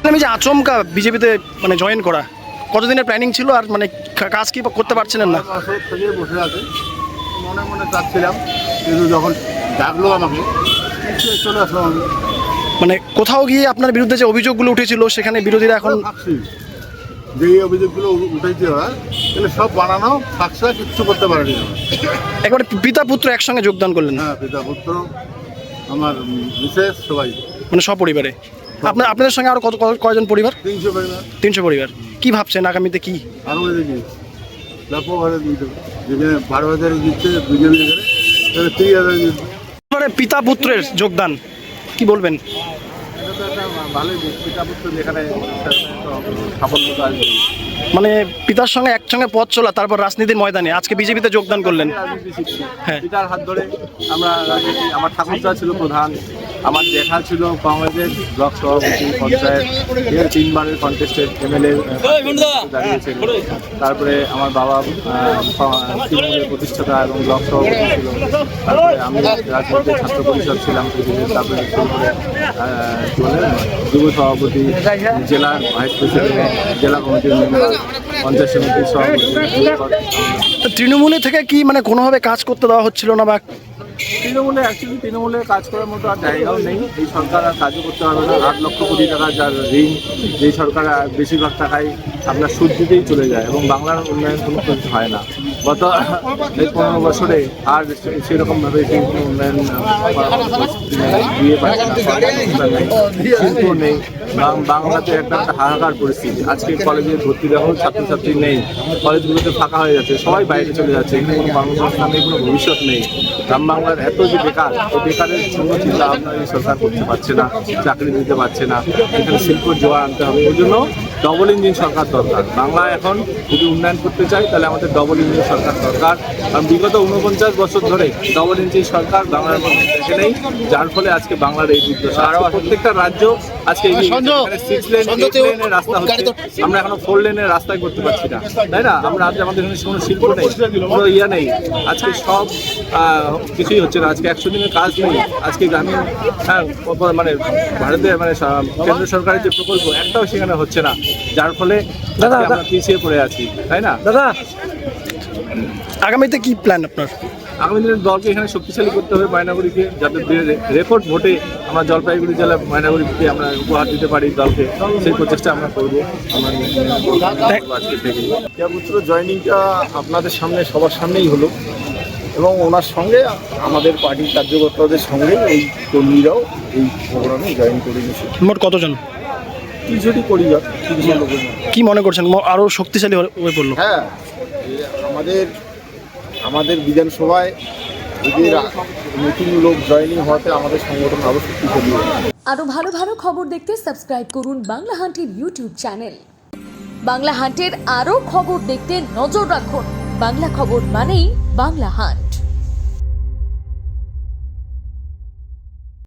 আমি যে আচমকা বিজেপিতে মানে জয়েন করা, কতদিনের প্ল্যানিং ছিল আর মানে কাজ কি করতে পারছিলেন না? বছর থেকে বসে আছে, মনে মনে চাচ্ছিলাম, কিন্তু যখন ডাকলো আমাকে চলে আসলাম আমি। মানে কোথাও গিয়ে আপনার বিরুদ্ধে যে অভিযোগগুলো উঠেছিল সেখানে বিরোধীরা এখন ভাবছি যে এই অভিযোগগুলো উঠেছে ওরা, তাহলে সব বানানো ফাঁকসা কিচ্ছু করতে পারেনি। একবারে পিতা পুত্র একসঙ্গে যোগদান করলেন? হ্যাঁ, পিতা পুত্র, আমার মিসেস, সবাই, মানে সপরিবারে। আপনাদের সঙ্গে আরো কয়জন পরিবার? 300 পরিবার। 300 পরিবার। কি ভাবছেন আগামীতে কি? আরও দেখি লাখো ভাড়া দিতে, যেখানে 12,000 দিচ্ছে বিজেপি, তাহলে 30,000 দিচ্ছে। এবারে পিতা পুত্রের যোগদান কি বলবেন? এটা তো একটা ভালোই দিক, পিতা পুত্র যেখানে সাফল্য আসবে। মানে পিতার সঙ্গে একসঙ্গে পথ চলা, তারপর রাজনীতির ময়দানে আজকে বিজেপিতে যোগদান করলেন। রাজনীতি শিখছি, হ্যাঁ। পিতার হাত ধরে আমরা রাজনীতি। আমার ঠাকুরদা ছিল প্রধান, আমার জ্যাঠা ছিল কংগ্রেসের ব্লক সভাপতি, পঞ্চায়েত 3বারের কন্টেস্টেড এমএলএ দাঁড়িয়েছিল। তারপরে আমার বাবা তৃণমূলের প্রতিষ্ঠাতা এবং ব্লক সভাপতি ছিল। তারপরে আমি রাজনীতির ছাত্র পরিষদ ছিলাম, তারপরে যুব সভাপতি, জেলার ভাইস প্রেসিডেন্ট, জেলা কমিটির মেম্বার, পঞ্চায়েত সমিতির সভাপতি। তৃণমূলে থেকে কি মানে কোনোভাবে কাজ করতে দেওয়া হচ্ছিল না? বা তৃণমূলে কাজ করার মতো আর জায়গাও নেই। এই সরকার আর কাজও করতে পারবে না। 8 লক্ষ কোটি টাকা যার ঋণ, এই সরকার বেশিরভাগ টাকাই আপনার সুদ দিতেই চলে যায় এবং বাংলার উন্নয়ন কোনো কিছু হয় না। গত 15 বছরে আর সেরকমভাবে সেই কোনো উন্নয়ন দিয়ে পাচ্ছে না, শিল্প নেই। বাংলাতে একটা হাহাকার পরিস্থিতি। আজকে কলেজে ভর্তি দেখো, ছাত্রছাত্রী নেই, কলেজগুলোতে ফাঁকা হয়ে যাচ্ছে, সবাই বাইরে চলে যাচ্ছে, এখানে কোনো কর্মসংস্থান নেই, কোনো ভবিষ্যৎ নেই। গ্রাম বাংলার এত যে বেকার, এই বেকারের কোনো চিন্তা আপনার এই সরকার করতে পারছে না, চাকরি দিতে পারছে না। এখানে শিল্পের জোয়ার আনতে হবে, ওই জন্য ডবল ইঞ্জিন সরকার দরকার। বাংলা এখন যদি উন্নয়ন করতে চাই তাহলে আমাদের ডবল ইঞ্জিন সরকার দরকার। কারণ বিগত 49 বছর ধরে ডবল ইঞ্জিন সরকার বাংলার মধ্যে দেখে নেই, যার ফলে আজকে বাংলার এই দুর্দশা। প্রত্যেকটা রাজ্য আজকে 6 লেন 8 লেনের রাস্তা হচ্ছে, আমরা এখনো 4 লেনের রাস্তায় করতে পারছি না, তাই না? আমরা আজ আমাদের এখানে কোনো শিল্প নেই, কোনো ইয়া নেই, আজকে সব কিছুই হচ্ছে না। আজকে 100 দিনের কাজ নেই। আজকে গ্রামীণ মানে ভারতের মানে কেন্দ্র সরকারের যে প্রকল্প একটাও সেখানে হচ্ছে না, যার ফলে আমরা পিছিয়ে পড়ে আছি, তাই না? দাদা, আগামীতে কি প্ল্যান আপনার? আগামী দিনের দলকে এখানে শক্তিশালী করতে হবে, ময়নাগুড়িকে, যাতে রেকর্ড ভোটে আমরা জলপাইগুড়ি জেলা ময়নাগুড়িকে আমরা উপহার দিতে পারি দলকে, সেই প্রচেষ্টা আমরা করবো। আজকে থেকে পুত্র জয়েনিংটা আপনাদের সামনে, সবার সামনেই হলো এবং ওনার সঙ্গে আমাদের পার্টির কার্যকর্তাদের সঙ্গে এই কর্মীরাও এই প্রোগ্রামে জয়েন করে নিয়েছে। মোট কতজন? 30টি পরিবার, 30 লোকের মধ্যে। কি মনে করছেন আরো শক্তিশালী হয়ে পড়লো? হ্যাঁ, আমাদের বিধানসভায় এদের নতুন লোক জয়েনিং হওয়াতে আমাদের সংগঠন আরও শক্তিশালী হবে। আরও ভালো ভালো খবর দেখতে সাবস্ক্রাইব করুন বাংলা হান্টের ইউটিউব চ্যানেল। বাংলা হান্টের আরও খবর দেখতে নজর রাখুন। বাংলা খবর মানেই বাংলা হান্ট।